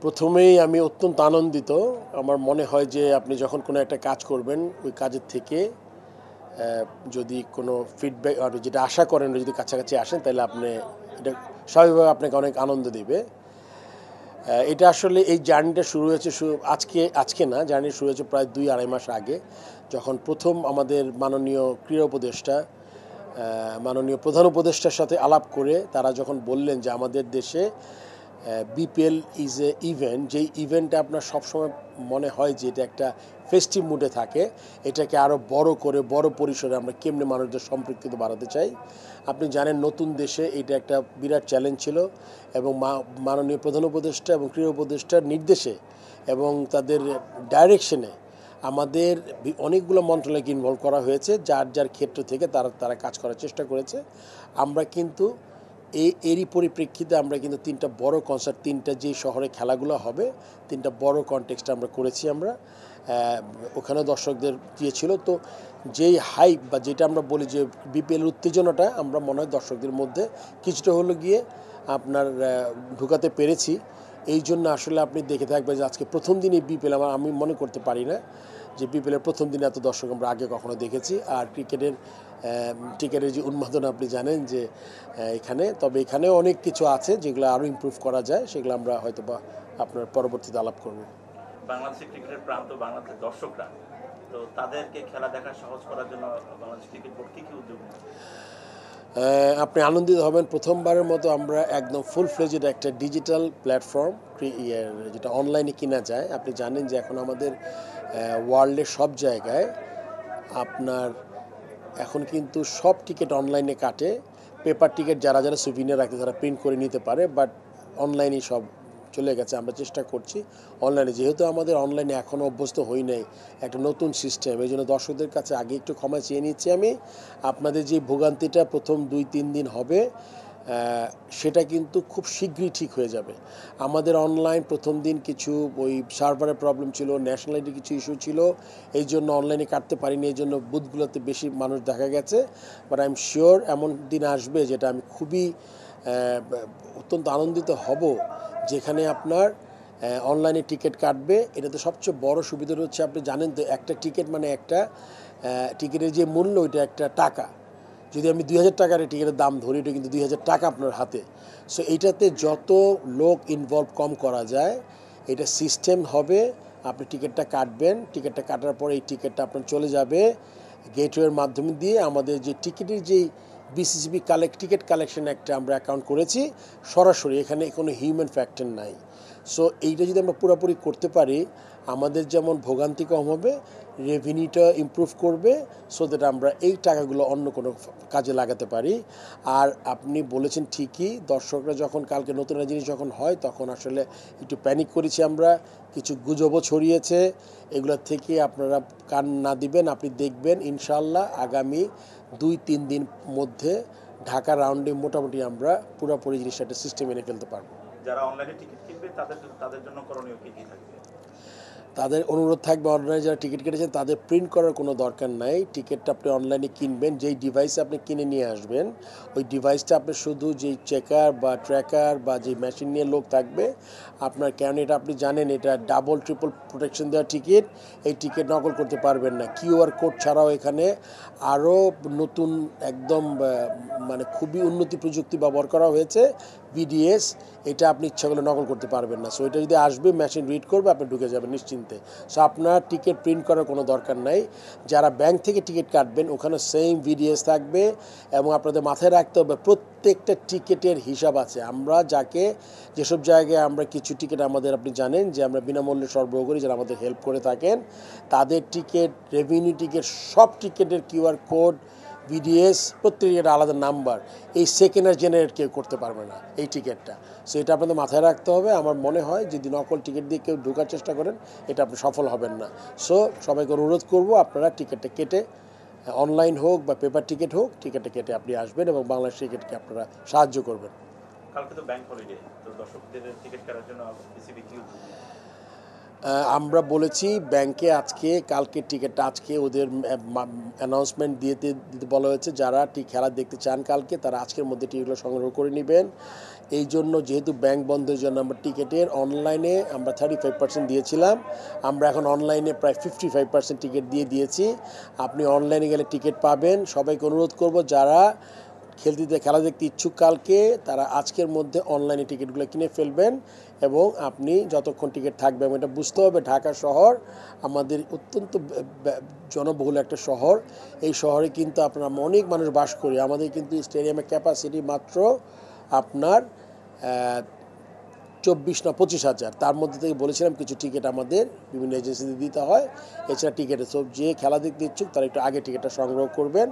প্রথমেই আমি অত্যন্ত আনন্দিত। আমার মনে হয় যে আপনি যখন কোনো একটা কাজ করবেন, ওই কাজের থেকে যদি কোনো ফিডব্যাক আর যেটা আশা করেন যদি কাছাকাছি আসেন তাহলে আপনি এটা স্বাভাবিকভাবে আপনাকে অনেক আনন্দ দিবে। এটা আসলে এই জার্নিটা শুরু হয়েছে আজকে আজকে না, জার্নি শুরু হয়েছে প্রায় ২-২.৫ মাস আগে, যখন প্রথম আমাদের মাননীয় ক্রীড়া উপদেষ্টা মাননীয় প্রধান উপদেষ্টার সাথে আলাপ করে তারা যখন বললেন যে আমাদের দেশে বিপিএল ইজ এ ইভেন্ট, যেই ইভেন্টটা আপনার সবসময় মনে হয় যে এটা একটা ফেস্টিভ মুডে থাকে, এটাকে আরও বড় করে বড় পরিসরে আমরা কেমনে মানুষদের সম্পৃক্ততা বাড়াতে চাই। আপনি জানেন নতুন দেশে এটা একটা বিরাট চ্যালেঞ্জ ছিল, এবং মাননীয় প্রধান উপদেষ্টা এবং ক্রীড়া উপদেষ্টার নির্দেশে এবং তাদের ডাইরেকশনে আমাদের অনেকগুলো মন্ত্রণালয়কে ইনভলভ করা হয়েছে, যার যার ক্ষেত্র থেকে তারা তারা কাজ করার চেষ্টা করেছে। আমরা কিন্তু এরই পরিপ্রেক্ষিতে আমরা কিন্তু তিনটা বড় কনসার্ট, তিনটা যেই শহরে খেলাগুলো হবে, তিনটা বড় কনটেক্সটে আমরা করেছি। আমরা ওখানে দর্শকদের দিয়েছিল, তো যেই হাইপ বা যেটা আমরা বলি যে বিপিএল উত্তেজনাটা আমরা মনে হয় দর্শকদের মধ্যে কিছুটা হলো গিয়ে আপনার ঢুকাতে পেরেছি। এই জন্য আসলে আপনি দেখে থাকবেন যে আজকে প্রথম দিনই বিপিএল, আমি মনে করতে পারি না যে বিপিএলের প্রথম দিনে এত দর্শক আমরা আগে কখনো দেখেছি। আর টিকেটের যে উন্মাদনা আপনি জানেন যে তবে এখানেও অনেক কিছু আছে যেগুলো আরও ইমপ্রুভ করা যায়, সেগুলো আমরা হয়তো বা আপনার পরবর্তীতে আলাপ করব। বাংলাদেশের ক্রিকেটের প্রান্ত বাংলাদেশের দর্শকরা, তো তাদেরকে খেলা দেখা সহজ করার জন্য বাংলাদেশ ক্রিকেট বোর্ড কি উদ্যোগ নিচ্ছে? আপনি আনন্দিত হবেন, প্রথমবারের মতো আমরা একদম ফুল ফ্লেজেড একটা ডিজিটাল প্ল্যাটফর্ম, যেটা অনলাইনে কিনা যায়। আপনি জানেন যে এখন আমাদের ওয়ার্ল্ডের সব জায়গায় আপনার এখন কিন্তু সব টিকিট অনলাইনে কাটে। পেপার টিকিট যারা যারা সুভিনিয়ার রাখতে তারা প্রিন্ট করে নিতে পারে, বাট অনলাইনেই সব চলে গেছে। আমরা চেষ্টা করছি অনলাইনে, যেহেতু আমাদের অনলাইনে এখনও অভ্যস্ত হই নাই, একটা নতুন সিস্টেম, এই জন্য দর্শকদের কাছে আগে একটু ক্ষমা চেয়ে নিচ্ছি আমি। আপনাদের যে ভোগান্তিটা প্রথম 2-3 দিন হবে, সেটা কিন্তু খুব শীঘ্রই ঠিক হয়ে যাবে। আমাদের অনলাইন প্রথম দিন কিছু ওই সার্ভারের প্রবলেম ছিল, ন্যাশনালিটির কিছু ইস্যু ছিল, এই জন্য অনলাইনে কাটতে পারিনি, এই জন্য বুথগুলোতে বেশি মানুষ দেখা গেছে। বাট আই এম শিওর এমন দিন আসবে যেটা আমি খুবই অত্যন্ত আনন্দিত হব, যেখানে আপনার অনলাইনে টিকিট কাটবে। এটাতে সবচেয়ে বড় সুবিধাটা হচ্ছে, আপনি জানেন তো একটা টিকিট মানে একটা টিকিটের যে মূল্য, ওইটা একটা টাকা। যদি আমি 2,000 টাকার টিকিটের দাম ধরি, এটা কিন্তু 2,000 টাকা আপনার হাতে। সো এইটাতে যত লোক ইনভলভ কম করা যায়, এটা সিস্টেম হবে। আপনি টিকিটটা কাটবেন, টিকিটটা কাটার পরে এই টিকিটটা আপনার চলে যাবে গেটওয়ের মাধ্যমে দিয়ে আমাদের যে টিকিটের যেই বিসিসিবি টিকিট কালেকশন একটা আমরা অ্যাকাউন্ট করেছি সরাসরি, এখানে কোনো হিউম্যান ফ্যাক্টর নাই। সো এইটা যদি আমরা পুরোপুরি করতে পারি, আমাদের যেমন ভোগান্তি কম হবে, রেভিনিউটা ইমপ্রুভ করবে, সো দ্যাট আমরা এই টাকাগুলো অন্য কোনো কাজে লাগাতে পারি। আর আপনি বলেছেন ঠিকই, দর্শকরা যখন কালকে নতুন একটা জিনিস যখন হয় তখন আসলে একটু প্যানিক করেছি আমরা, কিছু গুজবও ছড়িয়েছে। এগুলোর থেকে আপনারা কান না দিবেন, আপনি দেখবেন ইনশাল্লাহ আগামী 2-3 দিন মধ্যে ঢাকা রাউন্ডে মোটামুটি আমরা পুরোপুরি জিনিসটা একটা সিস্টেম এনে ফেলতে পারবো। যারা অনলাইনে টিকিট কিনবে তাদের জন্য করণীয় কি থাকবে? তাদের অনুরোধ থাকবে, অনলাইনে যারা টিকিট কেটেছেন তাদের প্রিন্ট করার কোনো দরকার নাই। টিকিটটা আপনি অনলাইনে কিনবেন, যেই ডিভাইসে আপনি কিনে নিয়ে আসবেন, ওই ডিভাইসটা আপনি শুধু যেই চেকার বা ট্র্যাকার বা যেই মেশিন নিয়ে লোক থাকবে আপনার, কেন এটা আপনি জানেন এটা ডাবল ট্রিপল প্রোটেকশন দেওয়া টিকিট, এই টিকিট নকল করতে পারবেন না। কিউআর কোড ছাড়াও এখানে আরও নতুন একদম মানে খুবই উন্নতি প্রযুক্তি ব্যবহার করা হয়েছে, বিডিএস। এটা আপনি ইচ্ছা করলে নকল করতে পারবেন না। সো এটা যদি আসবে, মেশিন রিড করবে, আপনি ঢুকে যাবেন নিশ্চিন্তে। সো আপনার টিকিট প্রিন্ট করার কোনো দরকার নাই। যারা ব্যাংক থেকে টিকিট কাটবেন ওখানে সেম বিডিএস থাকবে, এবং আপনাদের মাথায় রাখতে হবে প্রত্যেকটা টিকিটের হিসাব আছে। আমরা যেসব জায়গায় আমরা কিছু টিকিট আমাদের, আপনি জানেন যে আমরা বিনামূল্যে সরবরাহ করি, যারা আমাদের হেল্প করে থাকেন, তাদের টিকিট, রেভিনিউ টিকিট, সব টিকিটের কিউআর কোড, বিডিএস, প্রত্যেকের আলাদা নাম্বার, এই সেকেন্ড আর জেনারেট কেউ করতে পারবে না এই টিকিটটা। সো এটা আপনাদের মাথায় রাখতে হবে। আমার মনে হয় যদি নকল টিকিট দিয়ে কেউ ঢোকার চেষ্টা করেন, এটা আপনি সফল হবেন না। সো সবাইকে অনুরোধ করব, আপনারা টিকিটটা কেটে, অনলাইন হোক বা পেপার টিকিট হোক, টিকিটটা কেটে আপনি আসবেন এবং বাংলাদেশ টিকিটকে আপনারা সাহায্য করবেন। কালকে তো ব্যাংক হলিডে, তো দর্শকদের টিকিট কাটার জন্য বিসিবি কি উদ্যোগ নিচ্ছে? আমরা বলেছি ব্যাংকে আজকে কালকে টিকিটটা আজকে ওদের অ্যানাউন্সমেন্ট দিতে দিতে বলা হয়েছে, যারা খেলা দেখতে চান কালকে তারা আজকের মধ্যে টিকিটগুলো সংগ্রহ করে নেবেন। এই জন্য যেহেতু ব্যাংক বন্ধের জন্য আমরা টিকিটের অনলাইনে আমরা 35% দিয়েছিলাম, আমরা এখন অনলাইনে প্রায় 55% টিকিট দিয়ে দিয়েছি। আপনি অনলাইনে গেলে টিকিট পাবেন। সবাইকে অনুরোধ করব যারা খেলা দেখতে ইচ্ছুক কালকে তারা আজকের মধ্যে অনলাইনে টিকিটগুলো কিনে ফেলবেন এবং আপনি যতক্ষণ টিকিট থাকবে, এবং এটা বুঝতে হবে ঢাকা শহর আমাদের অত্যন্ত জনবহুল একটা শহর। এই শহরে কিন্তু আপনার অনেক মানুষ বাস করি। আমাদের কিন্তু স্টেডিয়ামের ক্যাপাসিটি মাত্র আপনার 24 না 25,000। তার মধ্যে থেকে বলেছিলাম কিছু টিকিট আমাদের বিভিন্ন এজেন্সিতে দিতে হয়। এছাড়া টিকিটে সব যে খেলা দেখতে ইচ্ছুক তারা একটু আগে টিকিটটা সংগ্রহ করবেন।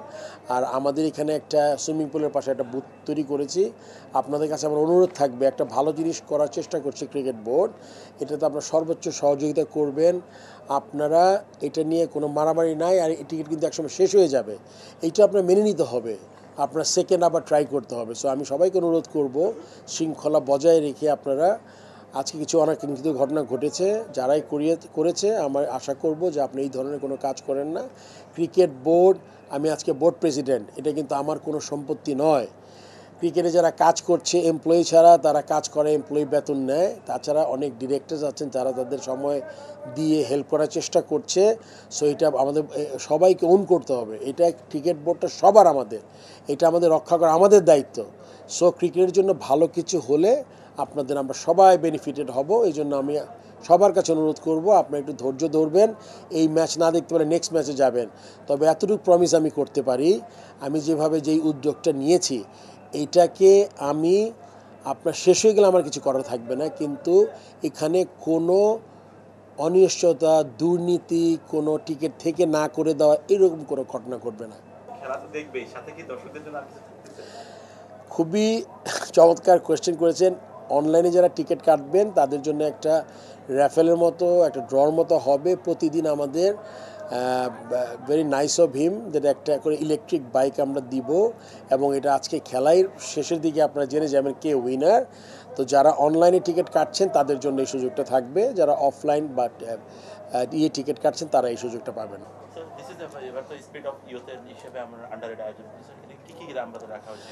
আর আমাদের এখানে একটা সুইমিং পুলের পাশে একটা বুথ তৈরি করেছি। আপনাদের কাছে আমার অনুরোধ থাকবে, একটা ভালো জিনিস করার চেষ্টা করছে ক্রিকেট বোর্ড, এটাতে আপনারা সর্বোচ্চ সহযোগিতা করবেন। আপনারা এটা নিয়ে কোনো মারামারি নাই, আর এই টিকিট কিন্তু একসময় শেষ হয়ে যাবে, এইটা আপনার মেনে নিতে হবে। আপনার সেকেন্ড আবার ট্রাই করতে হবে। সো আমি সবাইকে অনুরোধ করব শৃঙ্খলা বজায় রেখে আপনারা, আজকে কিছু অনাকাঙ্ক্ষিত ঘটনা ঘটেছে, যারাই করেছে আমার আশা করব যে আপনি এই ধরনের কোনো কাজ করেন না। ক্রিকেট বোর্ড, আমি আজকে বোর্ড প্রেসিডেন্ট, এটা কিন্তু আমার কোনো সম্পত্তি নয়। ক্রিকেটে যারা কাজ করছে এমপ্লয়ি ছাড়া, তারা কাজ করে এমপ্লয়ি বেতন নেয়। তাছাড়া অনেক ডিরেক্টরস আছেন যারা তাদের সময় দিয়ে হেল্প করার চেষ্টা করছে। সো এটা আমাদের সবাইকে ওন করতে হবে। এটা ক্রিকেট বোর্ডটা সবার, আমাদের এটা আমাদের রক্ষা করা আমাদের দায়িত্ব। সো ক্রিকেটের জন্য ভালো কিছু হলে আপনাদের আমরা সবাই বেনিফিটেড হব। এই জন্য আমি সবার কাছে অনুরোধ করব আপনারা একটু ধৈর্য ধরবেন। এই ম্যাচ না দেখতে পারে নেক্সট ম্যাচে যাবেন। তবে এতটুকু প্রমিস আমি করতে পারি, আমি যেভাবে যেই উদ্যোগটা নিয়েছি এইটাকে আমি আপনার শেষ হয়ে গেলে আমার কিছু করার থাকবে না, কিন্তু এখানে কোনো অনিশ্চয়তা, দুর্নীতি, কোনো টিকিট থেকে না করে দেওয়া এরকম কোনো ঘটনা ঘটবে না। খেলা তো দেখবেই, সাথে কি দর্শকদের জন্য আর কিছু থাকতেছে? খুবই চমৎকার কোয়েশ্চেন করেছেন। অনলাইনে যারা টিকিট কাটবেন তাদের জন্য একটা র্যাফেলের মতো, একটা ড্রর মতো হবে প্রতিদিন আমাদের। ভেরি নাইস অফ হিম, যেটা একটা করে ইলেকট্রিক বাইক আমরা দিব, এবং এটা আজকে খেলাই শেষের দিকে আপনারা জেনে যাবেন কে উইনার। তো যারা অনলাইনে টিকিট কাটছেন তাদের জন্য এই সুযোগটা থাকবে, যারা অফলাইন বা টিকিট কাটছেন তারা এই সুযোগটা পাবেন। So this is এবার তো স্পিড অফ ইউথের হিসেবে আমরা আন্ডারেড আয়োজন করেছি, কি কি আমাদের রাখা হয়েছে?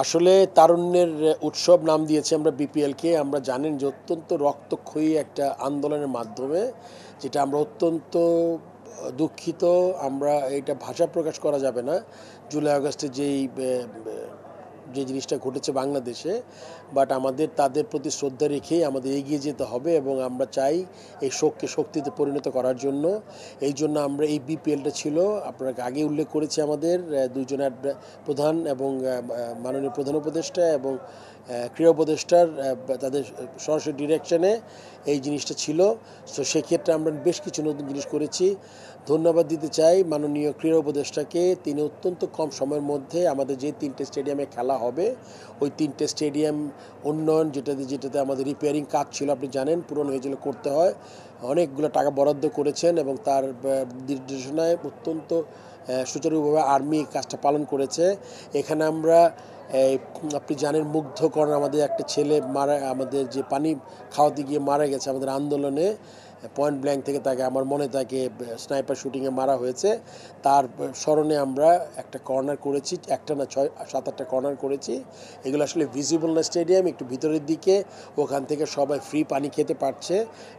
আসলে তারুণ্যের উৎসব নাম দিয়েছি আমরা বিপিএলকে। আমরা জানেন যে অত্যন্ত রক্তক্ষয়ী একটা আন্দোলনের মাধ্যমে, যেটা আমরা অত্যন্ত দুঃখিত। আমরা এটা ভাষা প্রকাশ করা যাবে না, জুলাই আগস্টে যে জিনিসটা ঘটেছে বাংলাদেশে। বাট আমাদের তাদের প্রতি শ্রদ্ধা রেখেই আমাদের এগিয়ে যেতে হবে, এবং আমরা চাই এই শোককে শক্তিতে পরিণত করার জন্য। এই জন্য আমরা এই বিপিএলটা ছিল, আপনাকে আগে উল্লেখ করেছি, আমাদের দুইজন প্রধান এবং মাননীয় প্রধান উপদেষ্টা এবং ক্রীড়া উপদেষ্টার তাদের সরাসরি ডিরেকশনে এই জিনিসটা ছিল। সো সেক্ষেত্রে আমরা বেশ কিছু নতুন জিনিস করেছি। ধন্যবাদ দিতে চাই মাননীয় ক্রীড়া উপদেষ্টাকে। তিনি অত্যন্ত কম সময়ের মধ্যে আমাদের যে 3টে স্টেডিয়ামে খেলা হবে, ওই 3টে স্টেডিয়াম উন্নয়ন, যেটাতে আমাদের রিপেয়ারিং কাজ ছিল, আপনি জানেন পুরনো হয়েছিল, করতে হয়, অনেকগুলো টাকা বরাদ্দ করেছেন, এবং তার নির্দেশনায় অত্যন্ত সুচারুভাবে আর্মি কাজটা পালন করেছে। এখানে আমরা আপনি জানেন মুগ্ধকর আমাদের একটা ছেলে আমাদের যে পানি খাওয়াতে গিয়ে মারা গেছে আমাদের আন্দোলনে, পয়েন্ট ব্ল্যাঙ্ক থেকে তাকে, আমার মনে তাকে স্নাইপার শুটিংয়ে মারা হয়েছে। তার স্মরণে আমরা একটা কর্নার করেছি, একটা না 6-7-8টা কর্নার করেছি। এগুলো আসলে ভিজিবল না স্টেডিয়াম, একটু ভিতরের দিকে, ওখান থেকে সবাই ফ্রি পানি খেতে পারছে।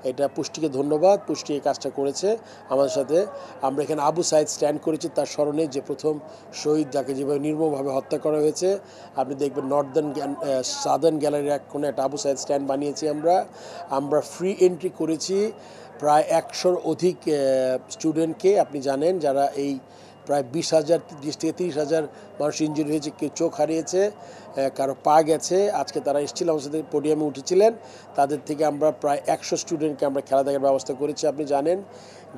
এটা পুষ্টিকে ধন্যবাদ, পুষ্টি এই কাজটা করেছে আমাদের সাথে। আমরা এখানে আবু সাইদ স্ট্যান্ড করেছি তার স্মরণে, যে প্রথম শহীদ, যাকে যেভাবে নির্মমভাবে হত্যা করা হয়েছে। আপনি দেখবেন সাদার্ন গ্যালারির এক কোণে একটা আবু সাইদ স্ট্যান্ড বানিয়েছি আমরা ফ্রি এন্ট্রি করেছি প্রায় 100-র অধিক স্টুডেন্টকে। আপনি জানেন যারা এই প্রায় 20,000 থেকে 30,000 মানুষ ইনজুরি হয়েছে, কেউ চোখ হারিয়েছে, কারো পা গেছে। আজকে তারা এসেছিল আমার সাথে, পোডিয়ামে উঠেছিলেন। তাদের থেকে আমরা প্রায় 100 স্টুডেন্টকে আমরা খেলা দেখার ব্যবস্থা করেছি। আপনি জানেন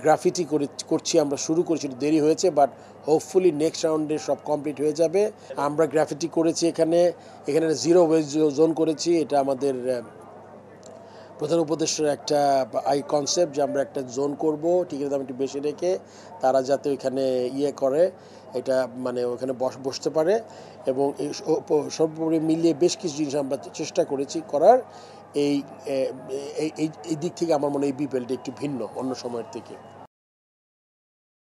গ্রাফিটি করছি, আমরা শুরু করেছি, দেরি হয়েছে, বাট হোপফুলি নেক্সট রাউন্ডে সব কমপ্লিট হয়ে যাবে। আমরা গ্রাফিটি করেছি এখানে 0 ওয়েস্ট জোন করেছি। এটা আমাদের প্রধান উপদেষ্টার একটা কনসেপ্ট যে আমরা একটা জোন করব, টিকিটের দাম একটু বেশি রেখে তারা যাতে ওইখানে করে, এটা মানে ওখানে বসতে পারে। এবং এই সর্বোপরি মিলিয়ে বেশ কিছু জিনিস আমরা চেষ্টা করেছি করার। এই এই এই দিক থেকে আমার মনে হয় এই বিপিএলটা একটু ভিন্ন অন্য সময়ের থেকে।